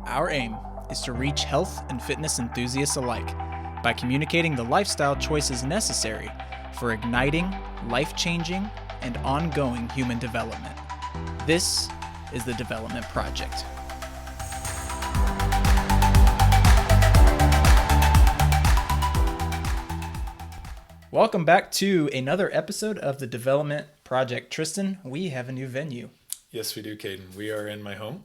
Our aim is to reach health and fitness enthusiasts alike by communicating the lifestyle choices necessary for igniting, life-changing, and ongoing human development. This is the Development Project. Welcome back to another episode of the Development Project. Tristan, we have a new venue. Yes, we do, Caden. We are in my home.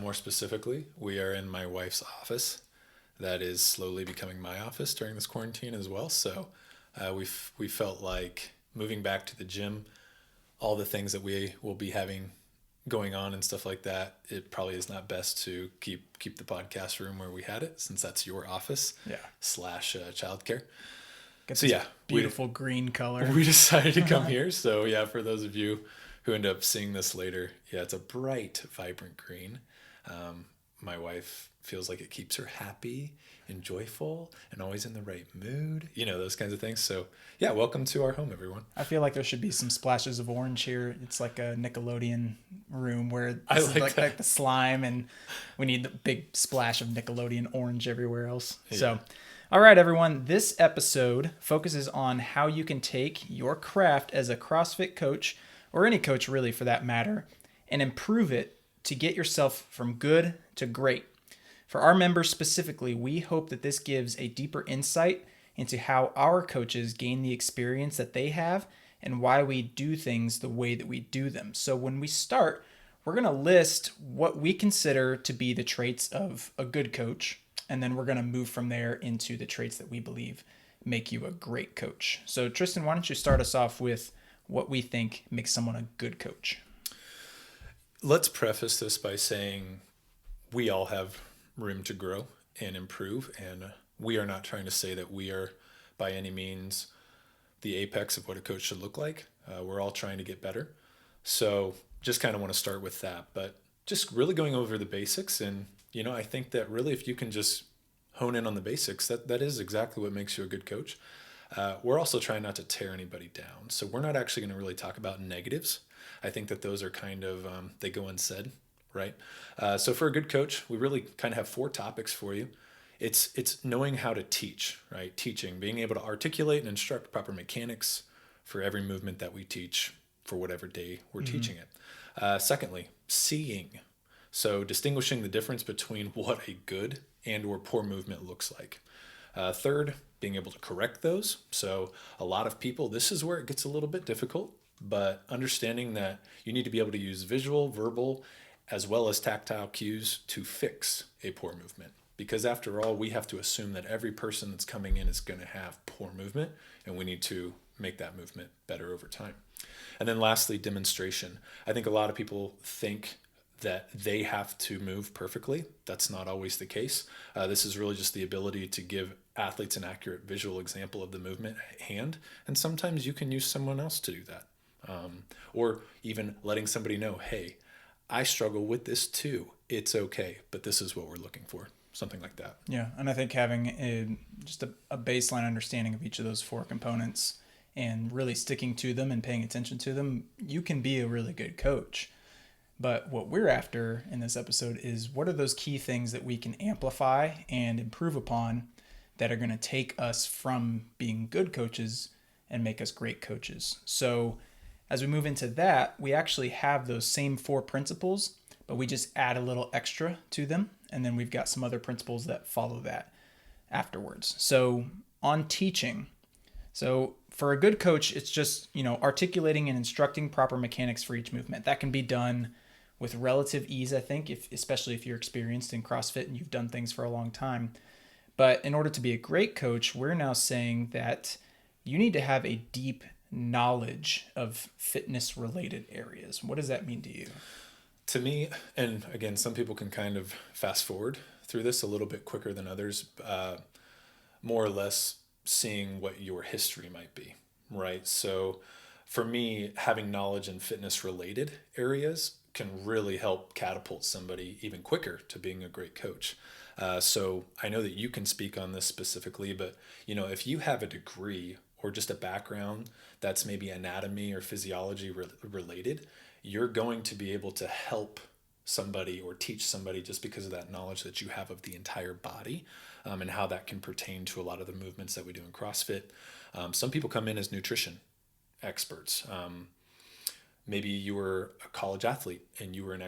More specifically, we are in my wife's office. That is slowly becoming my office during this quarantine as well. So we felt like moving back to the gym, all the things that we will be having going on and stuff like that, it probably is not best to keep the podcast room where we had it, since that's your office / childcare. So yeah, beautiful green color. We decided to come here. So yeah, for those of you who end up seeing this later, yeah, it's a bright, vibrant green. My wife feels like it keeps her happy and joyful and always in the right mood, those kinds of things. So yeah, welcome to our home, everyone. I feel like there should be some splashes of orange here. It's like a Nickelodeon room where I like the slime, and we need the big splash of Nickelodeon orange everywhere else. Yeah. So, all right, everyone, this episode focuses on how you can take your craft as a CrossFit coach, or any coach really for that matter, and improve it to get yourself from good to great. For our members specifically, we hope that this gives a deeper insight into how our coaches gain the experience that they have and why we do things the way that we do them. So when we start, we're going to list what we consider to be the traits of a good coach, and then we're going to move from there into the traits that we believe make you a great coach. So Tristan, why don't you start us off with what we think makes someone a good coach? Let's preface this by saying we all have room to grow and improve, and we are not trying to say that we are by any means the apex of what a coach should look like. We're all trying to get better. So just kind of want to start with that, but just really going over the basics. And, I think that really if you can just hone in on the basics, that is exactly what makes you a good coach. We're also trying not to tear anybody down. So we're not actually going to really talk about negatives. I think that those are kind of, they go unsaid, right? So for a good coach, we really kind of have 4 topics for you. It's knowing how to teach, right? Teaching, being able to articulate and instruct proper mechanics for every movement that we teach for whatever day we're teaching it. Secondly, seeing. So distinguishing the difference between what a good and or poor movement looks like. Third, being able to correct those. So a lot of people, this is where it gets a little bit difficult, but understanding that you need to be able to use visual, verbal, as well as tactile cues to fix a poor movement. Because after all, we have to assume that every person that's coming in is going to have poor movement, and we need to make that movement better over time. And then lastly, demonstration. I think a lot of people think that they have to move perfectly. That's not always the case. This is really just the ability to give athletes an accurate visual example of the movement at hand. And sometimes you can use someone else to do that. Or even letting somebody know, hey, I struggle with this too. It's okay, but this is what we're looking for. Something like that. Yeah, and I think having just a baseline understanding of each of those 4 components and really sticking to them and paying attention to them, you can be a really good coach. But what we're after in this episode is what are those key things that we can amplify and improve upon that are going to take us from being good coaches and make us great coaches. So as we move into that, we actually have those same 4 principles, but we just add a little extra to them. And then we've got some other principles that follow that afterwards. So on teaching, so for a good coach, it's just, articulating and instructing proper mechanics for each movement. That can be done with relative ease, I think, especially if you're experienced in CrossFit and you've done things for a long time. But in order to be a great coach, we're now saying that you need to have a deep knowledge of fitness-related areas. What does that mean to you? To me, and again, some people can kind of fast forward through this a little bit quicker than others, more or less seeing what your history might be, right? So for me, having knowledge in fitness-related areas can really help catapult somebody even quicker to being a great coach. So I know that you can speak on this specifically, but if you have a degree or just a background that's maybe anatomy or physiology related, you're going to be able to help somebody or teach somebody just because of that knowledge that you have of the entire body, and how that can pertain to a lot of the movements that we do in CrossFit. Some people come in as nutrition experts. Maybe you were a college athlete and you were an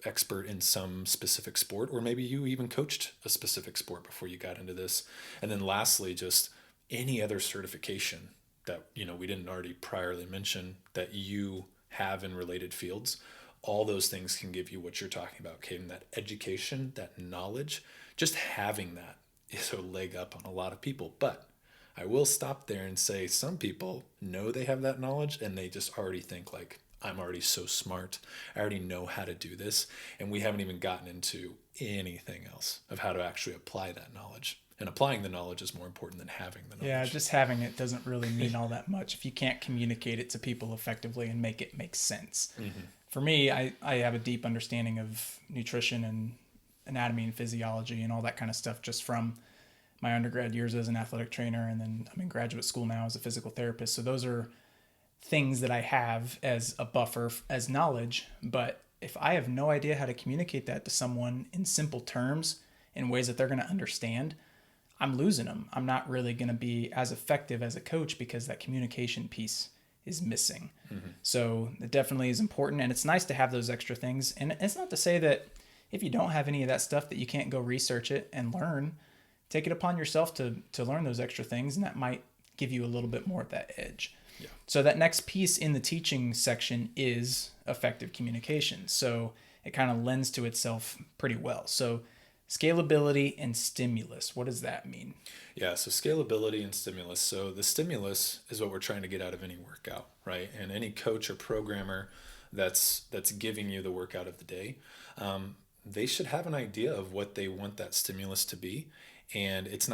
expert in some specific sport, or maybe you even coached a specific sport before you got into this. And then lastly, just any other certification that, we didn't already priorly mention that you have in related fields. All those things can give you what you're talking about, Caden, that education, that knowledge. Just having that is a leg up on a lot of people. But I will stop there and say some people know they have that knowledge and they just already think like, I'm already so smart. I already know how to do this. And we haven't even gotten into anything else of how to actually apply that knowledge. And applying the knowledge is more important than having the knowledge. Yeah, just having it doesn't really mean all that much if you can't communicate it to people effectively and make it make sense. Mm-hmm. For me, I have a deep understanding of nutrition and anatomy and physiology and all that kind of stuff just from my undergrad years as an athletic trainer, and then I'm in graduate school now as a physical therapist. So those are things that I have as a buffer, as knowledge. But if I have no idea how to communicate that to someone in simple terms, in ways that they're going to understand, I'm losing them. I'm not really going to be as effective as a coach because that communication piece is missing. Mm-hmm. So it definitely is important, and it's nice to have those extra things. And it's not to say that if you don't have any of that stuff that you can't go research it and learn. Take it upon yourself to learn those extra things, and that might give you a little bit more of that edge. Yeah. So that next piece in the teaching section is effective communication. So it kind of lends to itself pretty well. So scalability and stimulus, what does that mean? Yeah, so scalability and stimulus. So the stimulus is what we're trying to get out of any workout, right? And any coach or programmer that's giving you the workout of the day, they should have an idea of what they want that stimulus to be. And it's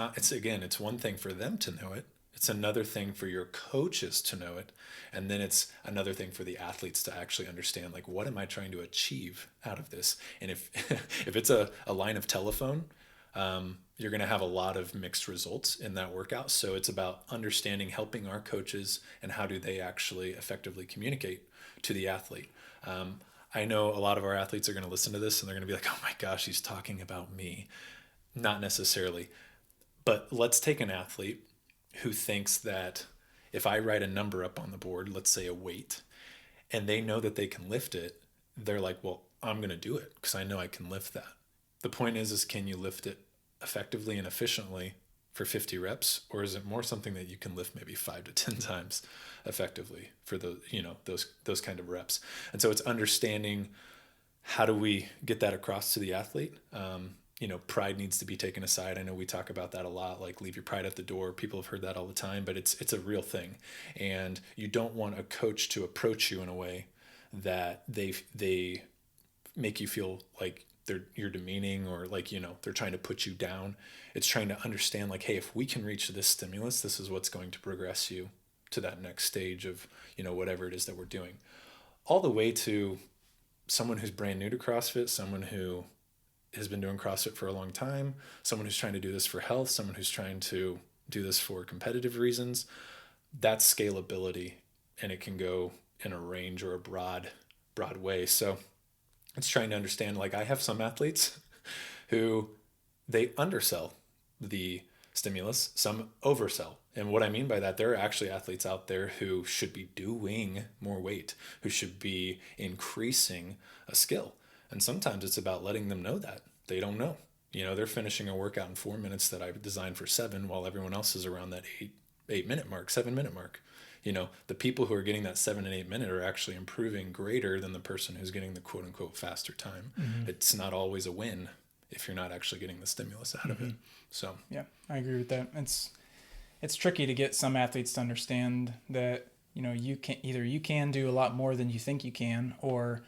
one thing for them to know it. It's another thing for your coaches to know it. And then it's another thing for the athletes to actually understand, like, what am I trying to achieve out of this? And if if it's a line of telephone, you're going to have a lot of mixed results in that workout. So it's about understanding, helping our coaches, and how do they actually effectively communicate to the athlete. I know a lot of our athletes are going to listen to this and they're going to be like, oh my gosh, he's talking about me. Not necessarily. But let's take an athlete who thinks that if I write a number up on the board, let's say a weight, and they know that they can lift it, they're like, well, I'm going to do it because I know I can lift that. The point is can you lift it effectively and efficiently for 50 reps, or is it more something that you can lift maybe 5 to 10 times effectively for those kind of reps? And so it's understanding, how do we get that across to the athlete? Pride needs to be taken aside. I know we talk about that a lot, like leave your pride at the door. People have heard that all the time, but it's a real thing. And you don't want a coach to approach you in a way that they make you feel like you're demeaning, or like, they're trying to put you down. It's trying to understand, like, hey, if we can reach this stimulus, this is what's going to progress you to that next stage of, whatever it is that we're doing. All the way to someone who's brand new to CrossFit, someone who has been doing CrossFit for a long time, someone who's trying to do this for health, someone who's trying to do this for competitive reasons. That's scalability, and it can go in a range or a broad way. So it's trying to understand, like, I have some athletes who they undersell the stimulus, some oversell. And what I mean by that, there are actually athletes out there who should be doing more weight, who should be increasing a skill. And sometimes it's about letting them know that they don't know. They're finishing a workout in 4 minutes that I've designed for 7, while everyone else is around that 8-minute mark, 7-minute mark. The people who are getting that 7 and 8 minute are actually improving greater than the person who's getting the quote unquote faster time. Mm-hmm. It's not always a win if you're not actually getting the stimulus out of it. So yeah, I agree with that. It's tricky to get some athletes to understand that, you can do a lot more than you think you can, or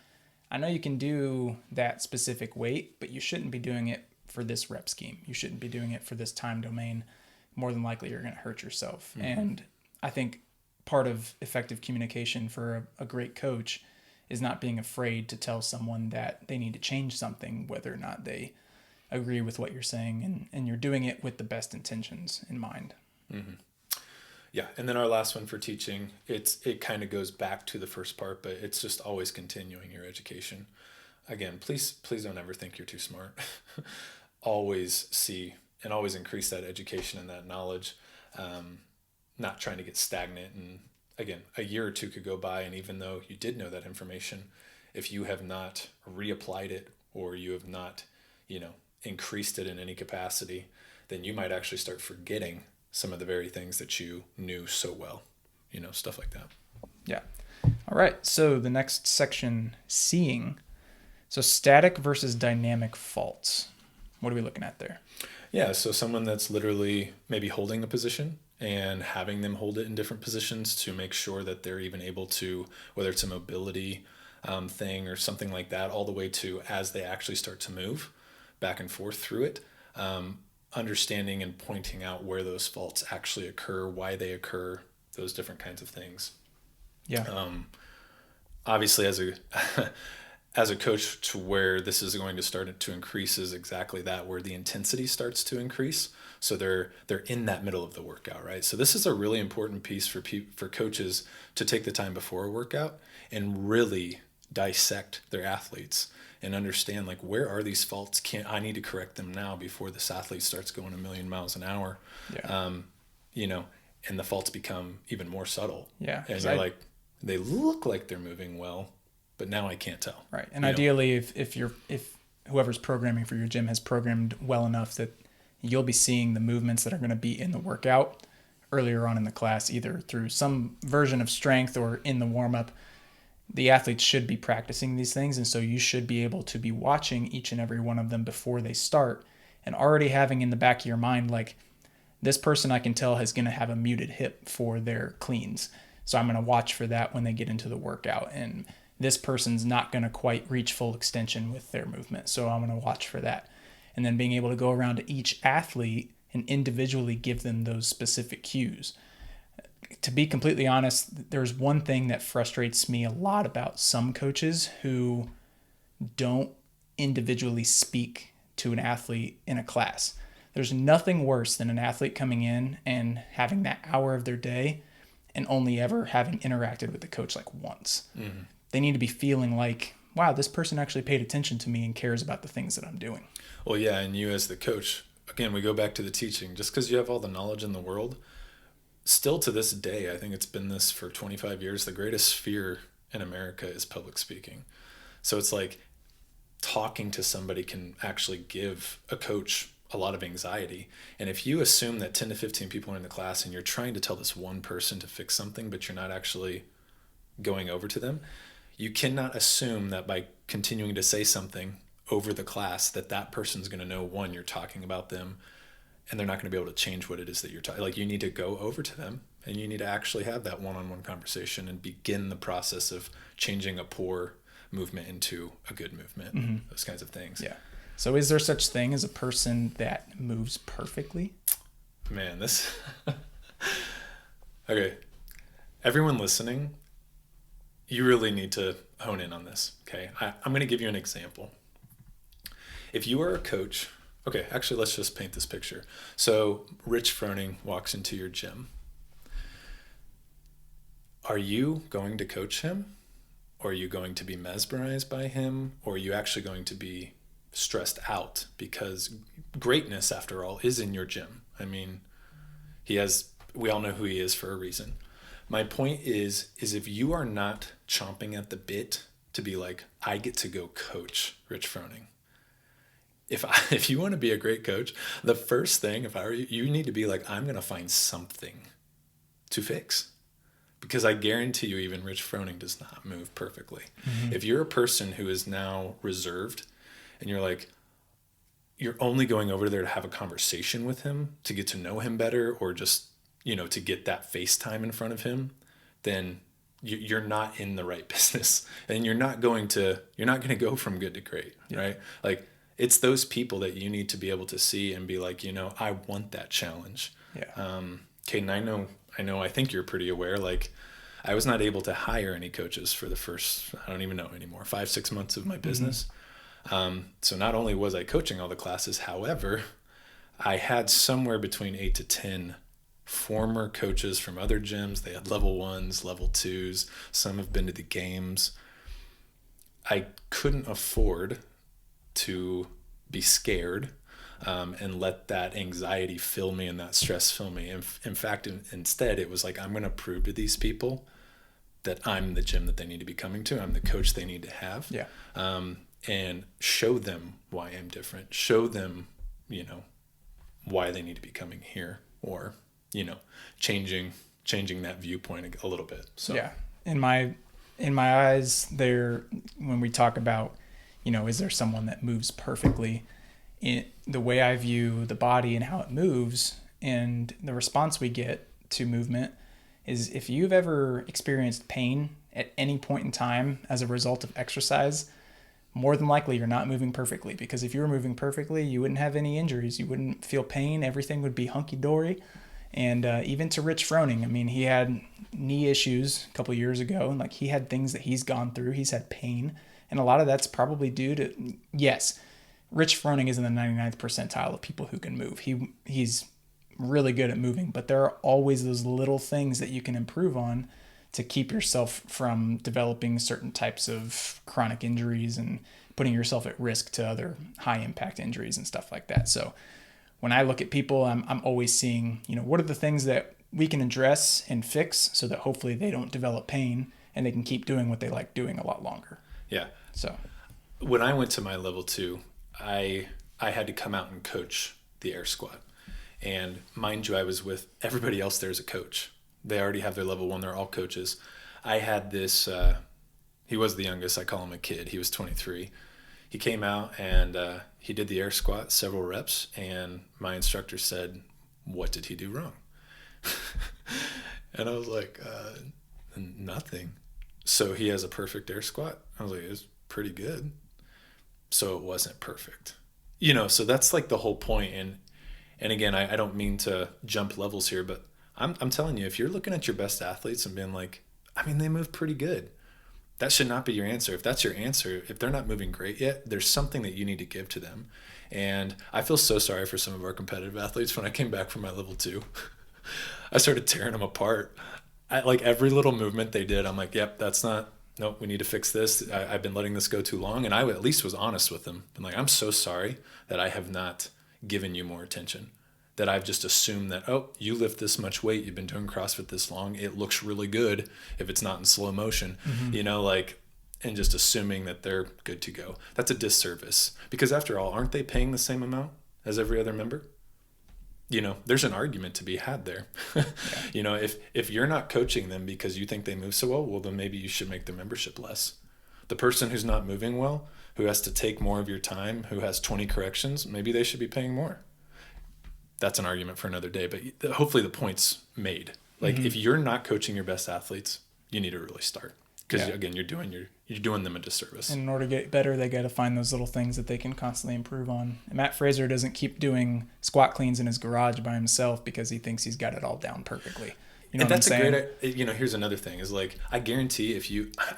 I know you can do that specific weight, but you shouldn't be doing it for this rep scheme. You shouldn't be doing it for this time domain. More than likely, you're going to hurt yourself. Mm-hmm. And I think part of effective communication for a great coach is not being afraid to tell someone that they need to change something, whether or not they agree with what you're saying, and you're doing it with the best intentions in mind. Mm-hmm. Yeah. And then our last one for teaching, it kind of goes back to the first part, but it's just always continuing your education. again, please don't ever think you're too smart. Always see and always increase that education and that knowledge. Not trying to get stagnant. And again, a year or two could go by, and even though you did know that information, if you have not reapplied it, or you have not, increased it in any capacity, then you might actually start forgetting some of the very things that you knew so well, stuff like that. Yeah. All right. So the next section, seeing. So static versus dynamic faults. What are we looking at there? Yeah. So someone that's literally maybe holding a position and having them hold it in different positions to make sure that they're even able to, whether it's a mobility thing or something like that, all the way to as they actually start to move back and forth through it, understanding and pointing out where those faults actually occur, why they occur, those different kinds of things. Yeah. Obviously, as a coach, to where this is going to start to increase is exactly that, where the intensity starts to increase. So they're in that middle of the workout, right? So this is a really important piece for coaches to take the time before a workout and really dissect their athletes and understand, like, where are these faults? I need to correct them now before this athlete starts going a million miles an hour. Yeah. And the faults become even more subtle. Yeah. And you're like, they look like they're moving well, but now I can't tell. Right. And ideally, if whoever's programming for your gym has programmed well enough that you'll be seeing the movements that are going to be in the workout earlier on in the class, either through some version of strength or in the warm-up. The athletes should be practicing these things, and so you should be able to be watching each and every one of them before they start and already having in the back of your mind, like, this person I can tell is going to have a muted hip for their cleans. So I'm going to watch for that when they get into the workout. And this person's not going to quite reach full extension with their movement. So I'm going to watch for that. And then being able to go around to each athlete and individually give them those specific cues. To be completely honest, there's one thing that frustrates me a lot about some coaches who don't individually speak to an athlete in a class. There's nothing worse than an athlete coming in and having that hour of their day and only ever having interacted with the coach like once. Mm-hmm. They need to be feeling like, wow, this person actually paid attention to me and cares about the things that I'm doing. Well, yeah, and you as the coach, again, we go back to the teaching. Just because you have all the knowledge in the world, still to this day, I think it's been this for 25 years, the greatest fear in America is public speaking. So it's like talking to somebody can actually give a coach a lot of anxiety. And if you assume that 10 to 15 people are in the class and you're trying to tell this one person to fix something, but you're not actually going over to them, you cannot assume that by continuing to say something over the class that person's going to know, one, you're talking about them, and they're not going to be able to change what it is that you're talking. Like, you need to go over to them and you need to actually have that one-on-one conversation and begin the process of changing a poor movement into a good movement, mm-hmm. those kinds of things. Yeah. So is there such thing as a person that moves perfectly? Man, this... Okay. Everyone listening, you really need to hone in on this, okay? I'm going to give you an example. If you are a coach... Okay, actually, let's just paint this picture. So Rich Froning walks into your gym. Are you going to coach him? Or are you going to be mesmerized by him? Or are you actually going to be stressed out? Because greatness, after all, is in your gym. I mean, we all know who he is for a reason. My point is if you are not chomping at the bit to be like, I get to go coach Rich Froning. If you want to be a great coach, the first thing, if I were you, you need to be like, I'm going to find something to fix. Because I guarantee you, even Rich Froning does not move perfectly. Mm-hmm. If you're a person who is now reserved and you're like, you're only going over there to have a conversation with him, to get to know him better, or just, to get that FaceTime in front of him, then you're not in the right business. And you're not going to go from good to great, yeah. Right? Like, it's those people that you need to be able to see and be like, I want that challenge. Yeah. Okay, and I think you're pretty aware, like, I was not able to hire any coaches for the first, I don't even know anymore, 5-6 months of my business. Mm-hmm. So not only was I coaching all the classes, however, I had somewhere between 8 to 10 former coaches from other gyms. They had level 1s, level 2s. Some have been to the games. I couldn't afford to be scared and let that anxiety fill me and that stress fill me. In fact, instead, it was like, I'm going to prove to these people that I'm the gym that they need to be coming to. I'm the coach they need to have. Yeah. And show them why I'm different. Show them, why they need to be coming here, or, changing that viewpoint a little bit. So yeah, in my eyes, when we talk about, is there someone that moves perfectly? The way I view the body and how it moves and the response we get to movement is, if you've ever experienced pain at any point in time as a result of exercise, more than likely you're not moving perfectly, because if you were moving perfectly, you wouldn't have any injuries. You wouldn't feel pain. Everything would be hunky-dory. And even to Rich Froning, I mean, he had knee issues a couple years ago, and he had things that he's gone through. He's had pain, and a lot of that's probably due to, yes, Rich Froning is in the 99th percentile of people who can move. He's really good at moving, but there are always those little things that you can improve on to keep yourself from developing certain types of chronic injuries and putting yourself at risk to other high impact injuries and stuff like that. So when I look at people, I'm always seeing, what are the things that we can address and fix so that hopefully they don't develop pain and they can keep doing what they like doing a lot longer. Yeah. So when I went to my level 2, I had to come out and coach the air squat. And mind you, I was with everybody else there as a coach. They already have their level 1. They're all coaches. I had this, he was the youngest. I call him a kid. He was 23. He came out and he did the air squat, several reps. And my instructor said, "What did he do wrong?" And I was like, nothing. So he has a perfect air squat. I was like, it's pretty good. So it wasn't perfect. So that's the whole point. And again, I don't mean to jump levels here, but I'm telling you, if you're looking at your best athletes and being like, they move pretty good, that should not be your answer. If that's your answer, if they're not moving great yet, there's something that you need to give to them. And I feel so sorry for some of our competitive athletes. When I came back from my level 2, I started tearing them apart. Every little movement they did, I'm like, yep, nope, we need to fix this. I've been letting this go too long. And I at least was honest with them. I'm like, I'm so sorry that I have not given you more attention, that I've just assumed that, oh, you lift this much weight, you've been doing CrossFit this long, it looks really good if it's not in slow motion, and just assuming that they're good to go. That's a disservice, because after all, aren't they paying the same amount as every other member? There's an argument to be had there. Yeah. If you're not coaching them because you think they move so well, then maybe you should make the membership less. The person who's not moving well, who has to take more of your time, who has 20 corrections, maybe they should be paying more. That's an argument for another day, but hopefully the point's made. If you're not coaching your best athletes, you need to really start, because again, you're doing them a disservice. And in order to get better, they got to find those little things that they can constantly improve on. And Matt Fraser doesn't keep doing squat cleans in his garage by himself because he thinks he's got it all down perfectly. You know and what that's I'm saying? a great. Here's another thing is I guarantee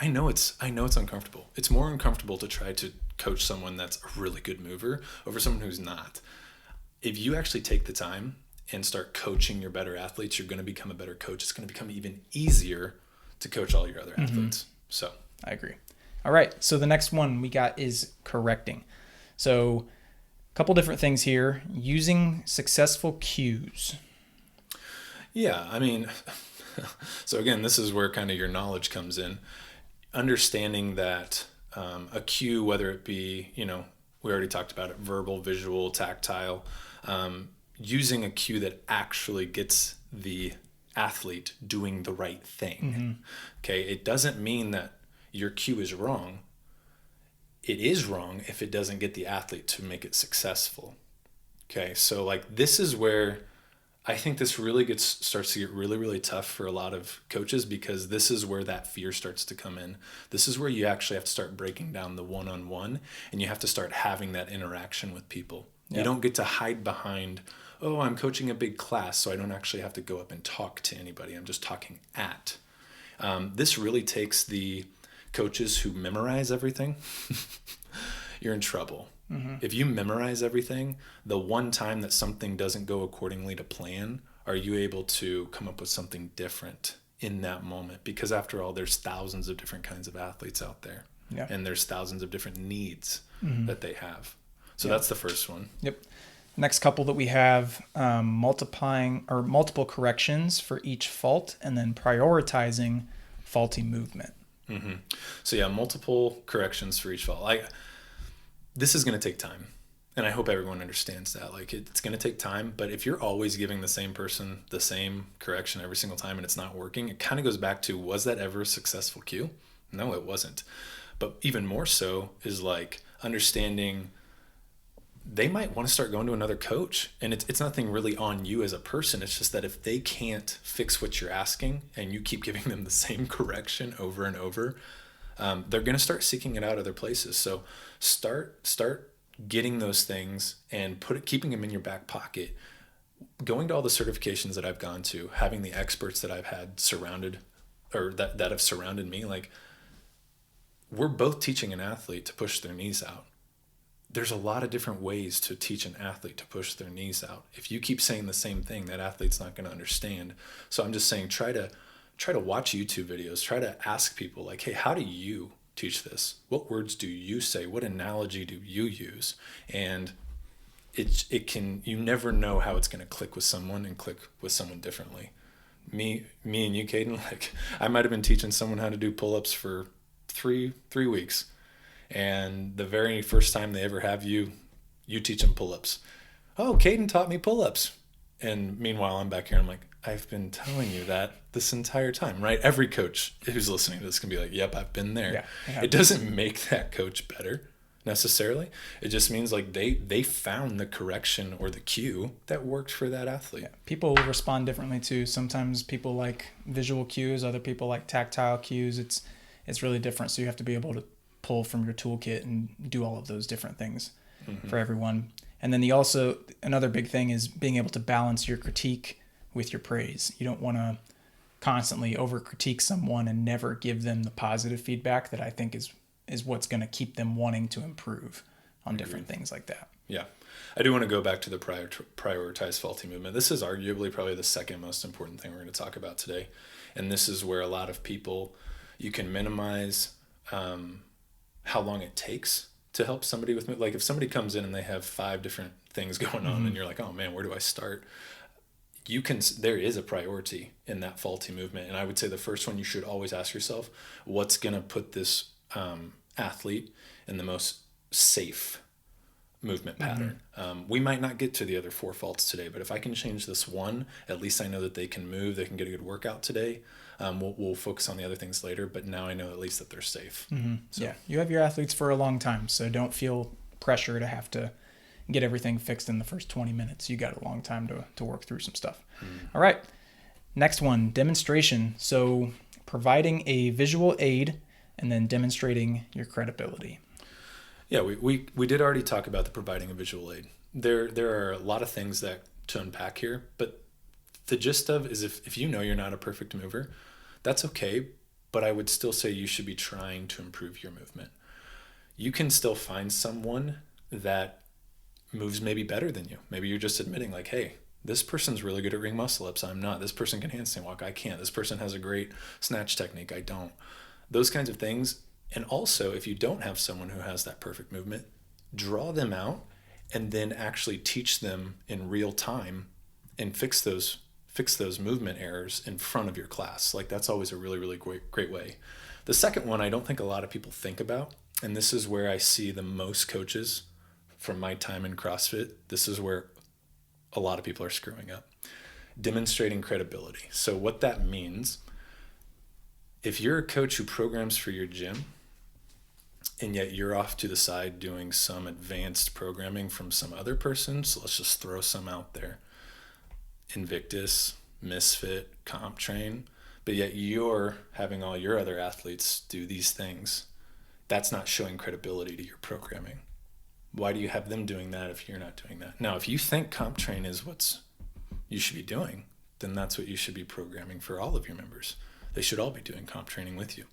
I know it's uncomfortable. It's more uncomfortable to try to coach someone that's a really good mover over someone who's not. If you actually take the time and start coaching your better athletes, you're going to become a better coach. It's going to become even easier to coach all your other athletes. So I agree. All right. So the next one we got is correcting. So a couple different things here. Using successful cues. Yeah. So again, this is where kind of your knowledge comes in. Understanding that a cue, whether it be, we already talked about it, verbal, visual, tactile, using a cue that actually gets the athlete doing the right thing. Okay. It doesn't mean that your cue is wrong. It is wrong if it doesn't get the athlete to make it successful. Okay. So this is where I think this really starts to get really, really tough for a lot of coaches, because this is where that fear starts to come in. This is where you actually have to start breaking down the one-on-one, and you have to start having that interaction with people. Yep. You don't get to hide behind, oh, I'm coaching a big class, so I don't actually have to go up and talk to anybody. I'm just talking at. This really takes the coaches who memorize everything. You're in trouble. If you memorize everything, the one time that something doesn't go accordingly to plan, are you able to come up with something different in that moment? Because after all, there's thousands of different kinds of athletes out there. Yeah. And there's thousands of different needs that they have. So Yeah. that's the first one. Yep. Next couple that we have, multiplying or multiple corrections for each fault, and then prioritizing faulty movement. So yeah, multiple corrections for each fault. This is going to take time. And I hope everyone understands that. Like, it's going to take time, but if you're always giving the same person the same correction every single time and it's not working, it kind of goes back to, was that ever a successful cue? No, it wasn't. But even more so is like understanding they might want to start going to another coach, and it's nothing really on you as a person. It's just that if they can't fix what you're asking and you keep giving them the same correction over and over, they're going to start seeking it out other places. So start getting those things and keeping them in your back pocket, going to all the certifications that I've gone to, having the experts that I've had surrounded or that have surrounded me. Like, we're both teaching an athlete to push their knees out. There's a lot of different ways to teach an athlete to push their knees out. If you keep saying the same thing, that athlete's not going to understand. So I'm just saying, try to watch YouTube videos, try to ask people like, hey, how do you teach this? What words do you say? What analogy do you use? And you never know how it's going to click with someone and click with someone differently. Me and you, Caden, like, I might have been teaching someone how to do pull-ups for three weeks. And the very first time they ever have you teach them pull-ups. Oh, Caden taught me pull-ups. And meanwhile, I'm back here and I'm like, I've been telling you that this entire time, right? Every coach who's listening to this can be like, yep, I've been there. Yeah, it doesn't make that coach better necessarily. It just means like they found the correction or the cue that worked for that athlete. Yeah. People respond differently too. Sometimes people like visual cues, other people like tactile cues. It's really different. So you have to be able to pull from your toolkit and do all of those different things for everyone. And then another big thing is being able to balance your critique with your praise. You don't want to constantly over critique someone and never give them the positive feedback that I think is what's going to keep them wanting to improve on different things like that. Yeah. I do want to go back to the prioritize faulty movement. This is arguably probably the second most important thing we're going to talk about today. And this is where a lot of people, you can minimize how long it takes to help somebody with, like, if somebody comes in and they have 5 different things going on and you're like, oh man, where do I start? There is a priority in that faulty movement. And I would say the first one, you should always ask yourself, what's going to put this athlete in the most safe movement pattern? We might not get to the other 4 faults today, but if I can change this one, at least I know that they can move, they can get a good workout today. We'll focus on the other things later, but now I know at least that they're safe. So. Yeah, you have your athletes for a long time, so don't feel pressure to have to get everything fixed in the first 20 minutes. You got a long time to work through some stuff. All right, next one, demonstration. So providing a visual aid and then demonstrating your credibility. Yeah, we did already talk about the providing a visual aid. There are a lot of things to unpack here, but the gist of is if you know you're not a perfect mover, that's okay, but I would still say you should be trying to improve your movement. You can still find someone that moves maybe better than you. Maybe you're just admitting like, hey, this person's really good at ring muscle ups, I'm not. This person can handstand walk, I can't. This person has a great snatch technique, I don't. Those kinds of things. And also, if you don't have someone who has that perfect movement, draw them out and then actually teach them in real time and fix those movement errors in front of your class. Like, that's always a really, really great way. The second one I don't think a lot of people think about, and this is where I see the most coaches from my time in CrossFit, this is where a lot of people are screwing up. Demonstrating credibility. So what that means, if you're a coach who programs for your gym, and yet you're off to the side doing some advanced programming from some other person, so let's just throw some out there. Invictus, Misfit, Comp Train, but yet you're having all your other athletes do these things. That's not showing credibility to your programming. Why do you have them doing that if you're not doing that? Now, if you think Comp Train is what you should be doing, then that's what you should be programming for all of your members. They should all be doing comp training with you.